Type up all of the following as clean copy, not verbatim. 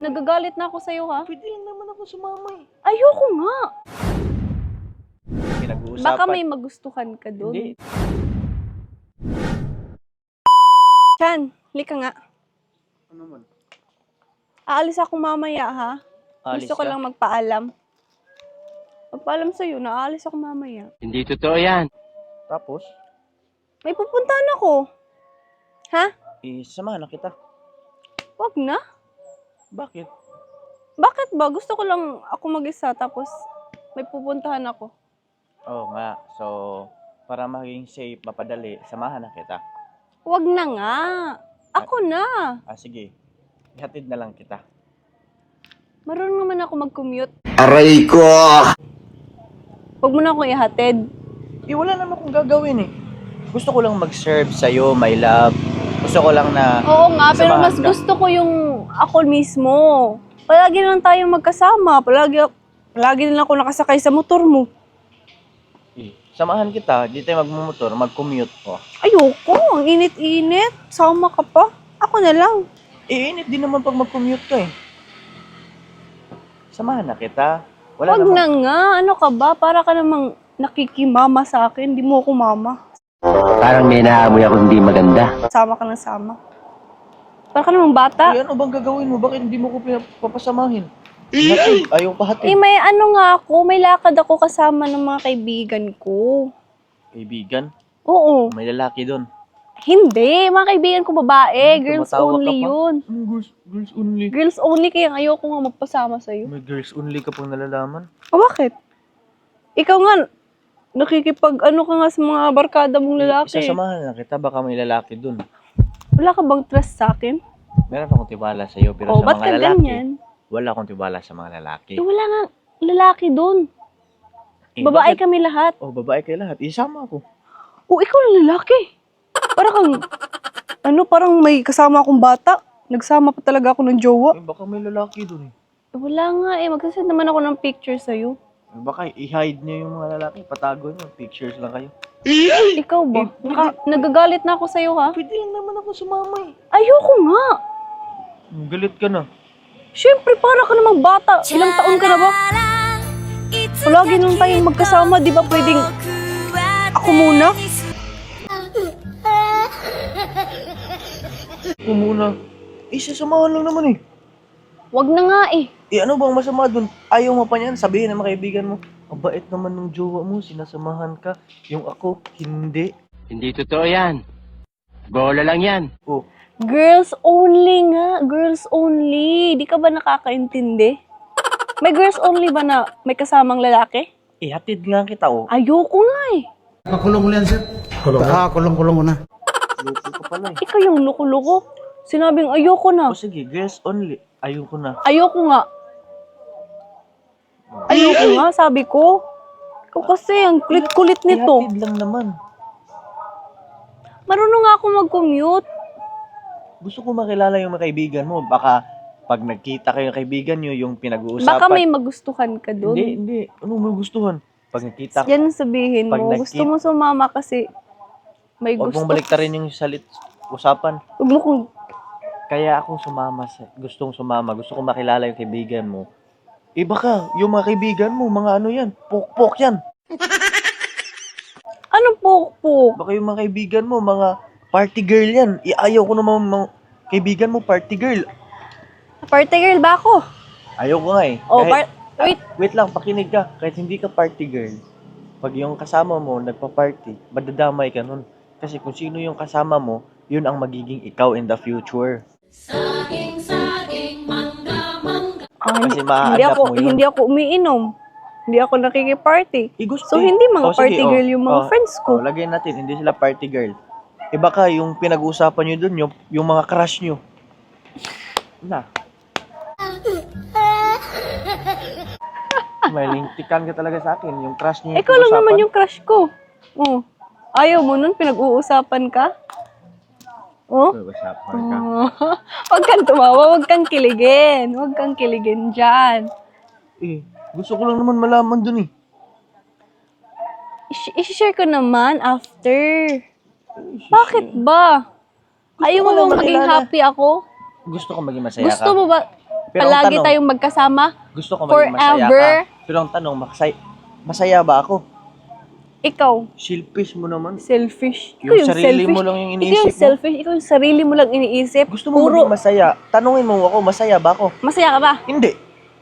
Nagagalit na ako sa'yo, ha? Pwede lang naman ako sumama eh. Ayoko nga. Pinag-uusapan. Baka may magustuhan ka doon. Hindi. Chan, lika nga. Ano man? Aalis ako mamaya, ha? Alis Gusto ko ka? lang magpaalam. Magpaalam sa'yo na aalis ako mamaya. Hindi totoo yan. Tapos, May pupuntahan ako. Ha? samahan na kita. Wag na. Bakit? Bakit ba? Gusto ko lang ako mag-isa tapos may pupuntahan ako. Oo nga. So, para maging safe, mapadali, samahan na kita. Wag na nga. Ako na. Sige. Ihatid na lang kita. Marunong naman ako mag-commute. Aray ko! Wag mo na akong ihatid. Wala naman akong gagawin eh. Gusto ko lang mag-serve sa'yo, my love. Gusto ko lang na... Oo nga, pero Samahan mas ka. gusto ko yung ako mismo. Palagi lang tayong magkasama. Palagi na lang ako nakasakay sa motor mo. Samahan kita, di tayo magmumotor, mag-commute ko. Ayoko, ang init-init. Sama ka pa. Ako na lang. Init din naman pag mag-commute ka eh. Samahan na kita. Wala Wag namang... na nga. Ano ka ba? Para ka namang nakikimama sa akin. Di mo ako mama. Parang may naamoy ako hindi maganda. Sama ka ng sama. Para ka namang bata. ano bang gagawin mo? Bakit hindi mo ko papasamahin? Hatid. Ayaw pa hatid. May ano nga ako. May lakad ako kasama ng mga kaibigan ko. Kaibigan? Oo. May lalaki doon. Hindi. Mga kaibigan ko babae. Girls Tumatawa ka only pa. yun. Girls only. Girls only. Kaya ayoko nga magpasama sa'yo. May girls only ka pang nalalaman? O bakit? Ikaw nga, nakikipag-ano ka nga sa mga barkada mong lalaki. Isasamahan na kita, baka may lalaki doon. Wala ka bang trust sa akin? Meron akong tiwala sa'yo, pero O, sa ba't ka mga lalaki, ganyan? wala akong tiwala sa mga lalaki. Wala nga lalaki doon. Babae bakit? kami lahat. Babae kayo lahat. Isama ako. O, ikaw na lalaki. Parang may kasama akong bata. Nagsama pa talaga ako ng jowa. Baka may lalaki doon. Wala nga magsasend naman ako ng picture sa'yo. Baka i-hide niyo yung mga lalaki. Patago niyo. Pictures lang kayo. Ikaw ba? Nagagalit na ako sa'yo, ha? Pwede lang naman ako sumama eh. Ayoko nga. Galit ka na. Siyempre, para ka namang bata. Ilang taon ka na ba? Palagi nung tayong magkasama, di ba pwedeng ako muna? Ako muna. Sasamahan lang naman eh. Wag na nga Ano bang masama doon? Ayaw mo pa niyan. Sabihin ng mga kaibigan mo, ang bait naman ng jowa mo, sinasamahan ka. Yung ako, hindi. Hindi totoo yan. Bola lang yan. Oh, Girls only nga. Girls only. Di ka ba nakakaintindi? May girls only ba na may kasamang lalaki? hatid nga kita oh. Ayoko nga Kakulong mo yan, sir? Kulong mo? Kulong mo na. Loko ka pala eh. Ikaw yung loko-loko. Sinabing ayoko na. Sige, girls only. Ayoko na. Ayoko nga. Ayoko nga, sabi ko. Ikaw kasi, ang kulit-kulit nito. Ihatid lang naman. Marunong nga ako mag-commute. Gusto ko makilala yung mga kaibigan mo. Baka pag nagkita kayo ng kaibigan nyo, yung pinag-uusapan. Baka may magustuhan ka doon. Hindi. Ano mo gustuhan? Pag nagkita Yan ang sabihin Pag mo. Gusto mo sumama kasi may huwag gusto. mong baliktarin yung usapan. Huwag mo kung... Kaya ako gustong sumama. Gusto ko makilala yung kaibigan mo. Baka yung mga kaibigan mo, mga ano yan, pok-pok yan. Anong pok-pok? Baka yung mga kaibigan mo, mga party girl yan. Ayaw ko naman mga kaibigan mo, party girl. Party girl ba ako? Ayaw ko nga eh. Oh, Wait lang, pakinig ka. Kahit hindi ka party girl, pag yung kasama mo nagpa-party, madadamay ka nun. Kasi kung sino yung kasama mo, yun ang magiging ikaw in the future. Kasi ma-adapt mo yun. Hindi ako umiinom. Hindi ako nakikiparty. Gusto, So, hindi mga sige, party girl yung mga friends ko. Lagyan natin, hindi sila party girl. Baka yung pinag-uusapan nyo dun, yung mga crush nyo. Na. May lintikan ka talaga sa akin. Yung crush nyo yung Ikaw lang naman yung crush ko. Oh. Ayaw mo nun, pinag-uusapan ka? Oh? Pinag-uusapan ka. Huwag kang tumawa, huwag kang kiligin. Huwag kang kiligin dyan. Gusto ko lang naman malaman dun eh. I-share ko naman after. Bakit ba? Ayaw mo ko lang bang maging makilala. happy ako? Gusto ko maging masaya Gusto ka. mo ba? Pero ang palagi tanong, tayong magkasama? gusto ko maging masaya forever? ka. Pero ang tanong, masaya ba ako? Ikaw, Selfish mo naman. selfish. Ikaw Yung sarili mo lang yung Ikaw iniisip yung mo. selfish. Ikaw yung sarili mo lang iniisip. Gusto mo maging masaya. Tanungin mo ako, masaya ba ako? Masaya ka ba? Hindi.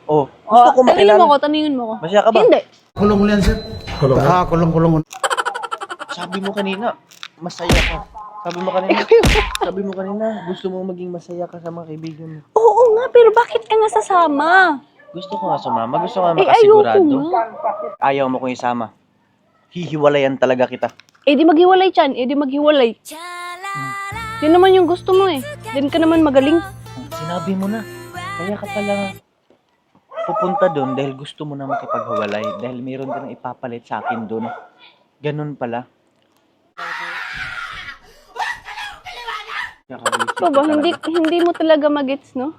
Oh, gusto ko Tanungin makilala. mo ko, tanungin mo ko. Masaya ka ba? Hindi. Kulong ulit yan, sir. Kulong kulong. Sabi mo kanina, masaya ka. Sabi mo kanina, gusto mo maging masaya ka sa mga kaibigan mo. Oo nga, pero bakit ka nga sasama? Gusto ko nga sumama, gusto ko nga Ayoko makasigurado. nga. Ayaw mo kong isama. Hihiwalayan talaga kita. Di maghiwalay, Chan. Di maghiwalay. Yun naman yung gusto mo eh. Yan ka naman magaling. Sinabi mo na. Kaya ka pala pupunta doon dahil gusto mo na makipaghiwalay. Dahil mayroon ka nang ipapalit sa akin doon. Ganun pala. Ikaw ba, hindi mo talaga magets, no?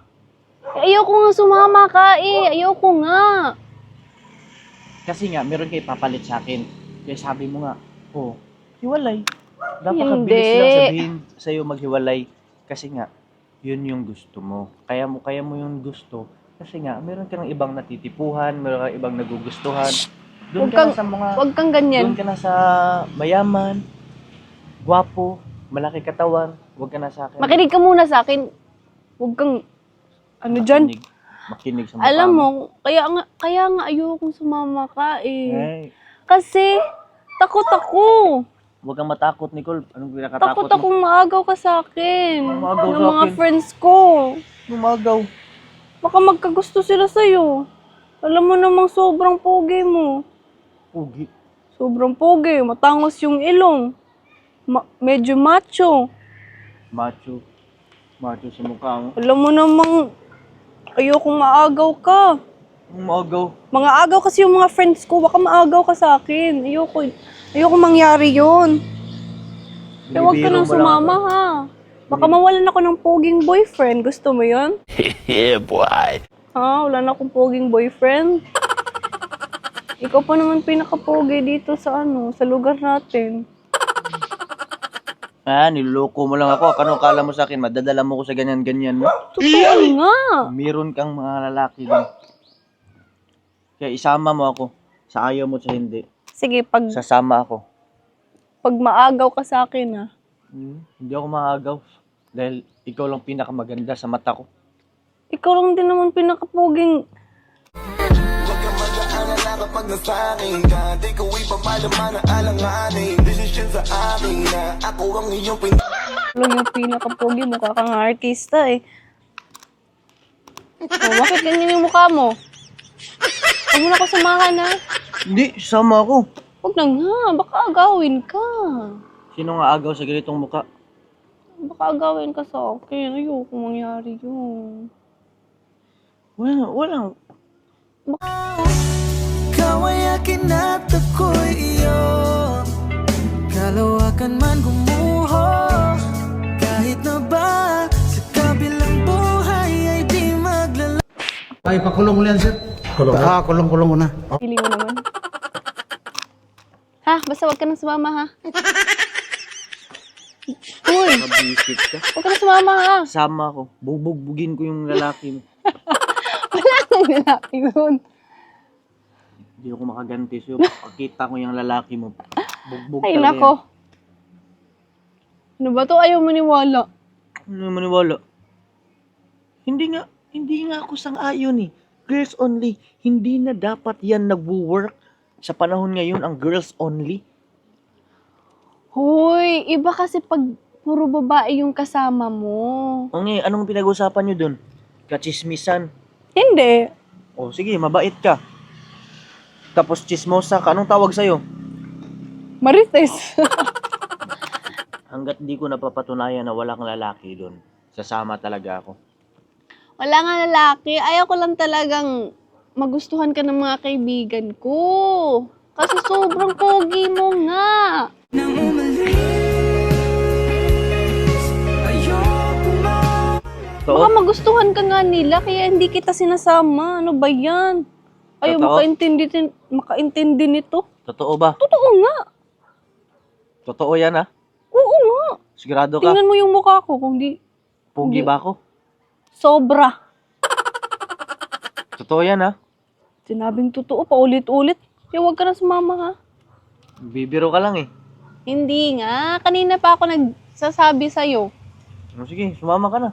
Ayoko nga sumama ka eh. Ayoko nga. Kasi nga, meron kayo ipapalit sa akin. Kaya sabi mo nga, oh, hiwalay. Hindi. Napakabilis lang sabihin sa'yo maghiwalay. Kasi nga, yun yung gusto mo. Kaya mo yung gusto. Kasi nga, meron ka ng ibang natitipuhan, meron ka ibang nagugustuhan. Doon ka na sa mga... Huwag kang ganyan. Doon ka na sa mayaman, gwapo, malaki katawan. Huwag ka na sa akin. Makinig ka muna sa akin. Huwag kang, dyan. Makinig sa mukha Alam mo, kaya nga ayokong sumama ka eh. Ay, Kasi, takot ako. huwag kang matakot, Nicole. Anong pinakatakot Takot mo? akong maagaw ka sa akin. Maagaw Ng sa mga akin? friends ko. Lumagaw. Baka magkagusto sila sa'yo. Alam mo namang sobrang pogi mo. Pugi. Sobrang pogi. Matangos yung ilong. Medyo macho. Macho. Macho sa mukha mo. Alam mo namang ayokong maagaw ka. Umagaw. Mga agaw kasi yung mga friends ko. Baka maagaw ka sa akin. Ayoko mangyari yun. Kaya huwag ka Binibiro nang mo lang sumama ako. ha. Baka mawalan ako ng poging boyfriend. Gusto mo yun? Yeah, boy. Ha? Wala na akong poging boyfriend. Ikaw pa naman pinaka-pogi dito sa sa lugar natin. Niloloko mo lang ako. Anong kala mo sa akin? Madadala mo ko sa ganyan-ganyan mo? Totoo nga. Meron kang mga lalaki doon. Kaya isama mo ako. Sa ayaw mo sa hindi. Sige, pag Sasama ako. maagaw ka sa akin ha. Hindi ako maagaw. Dahil ikaw lang pinakamaganda sa mata ko. Ikaw lang din naman pinaka-poging. Huwag ka mag-aalala kapag nasakin ka. Di ko ipapalaman ang alanganin. Desisyon sa akin na ako ang iyong Lang yung pinaka-pogi. Mukha kang artista eh. Oh, bakit ganyan yung mukha mo? Huwag mo na ako samahan ha. Hindi, sama ako. Huwag na nga. Baka agawin ka. Sino nga agaw sa ganitong muka? Baka agawin ka sa akin. Ayoko mangyari yun. Walang. Ikaw ay akin at ako'y iyo. Kalawakan man gumuho. Kahit na ba sa kabilang buhay ay di maglala. Ay, pakulong ulit yan, sir. Kulong mo na. Pili mo naman. Ha? Basta huwag ka nang sumama ha. Uy! Mabisip ka. Huwag ka nang sumama ha. Sama ako. Bubugbugin ko yung lalaki mo. Wala nang lalaki yun. Hindi ako makaganti sa'yo. Pakita ko yung lalaki mo. Bugbog Ay talaga nako. Ano ba to? Ayaw maniwala. yan. Ano maniwala? Hindi nga ako sang-ayon eh. Girls only. Hindi na dapat yan nagwo-work sa panahon ngayon ang girls only. Hoy, iba kasi pag puro babae yung kasama mo. Anong pinag-usapan nyo dun? Kachismisan. Hindi. O sige, mabait ka. Tapos chismosa ka. Anong tawag sa'yo? Marites. Hanggat di ko napapatunayan na walang lalaki dun, sasama talaga ako. Wala nga lalaki. Ayaw ko lang talagang magustuhan ka ng mga kaibigan ko. Kasi sobrang pogi mo nga. Nang umalis, ayoko mo. Baka magustuhan ka nga nila, kaya hindi kita sinasama. Ano ba yan? Ayaw Totoo? makaintindi nito. Totoo ba? Totoo nga. Totoo yan ha? Oo nga. Sigurado ka? Tingnan mo yung mukha ko kung di Pugi ba ako? sobra. Totoo yan ha. Sinabing totoo, paulit-ulit. Kaya huwag ka na sumama ha. Bibiro ka lang eh. Hindi nga. Kanina pa ako nagsasabi sa'yo. Sige, sumama ka na.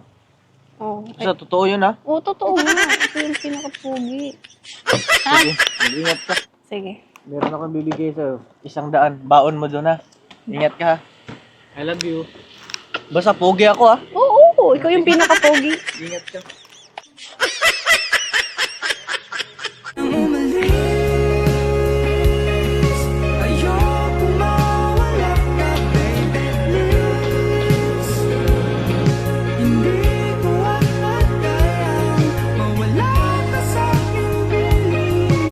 Oh, Basta totoo yun ha. Oo, totoo nga. Ito yung pinaka-pogi. Ha? Sige, mag-ingat ka. Sige. Meron akong bibigay sa'yo. 100. Baon mo doon ha. Ingat ka ha. I love you. Basta pogi ako ha. Oo, ikaw yung pinaka-pogi. Ingat ka.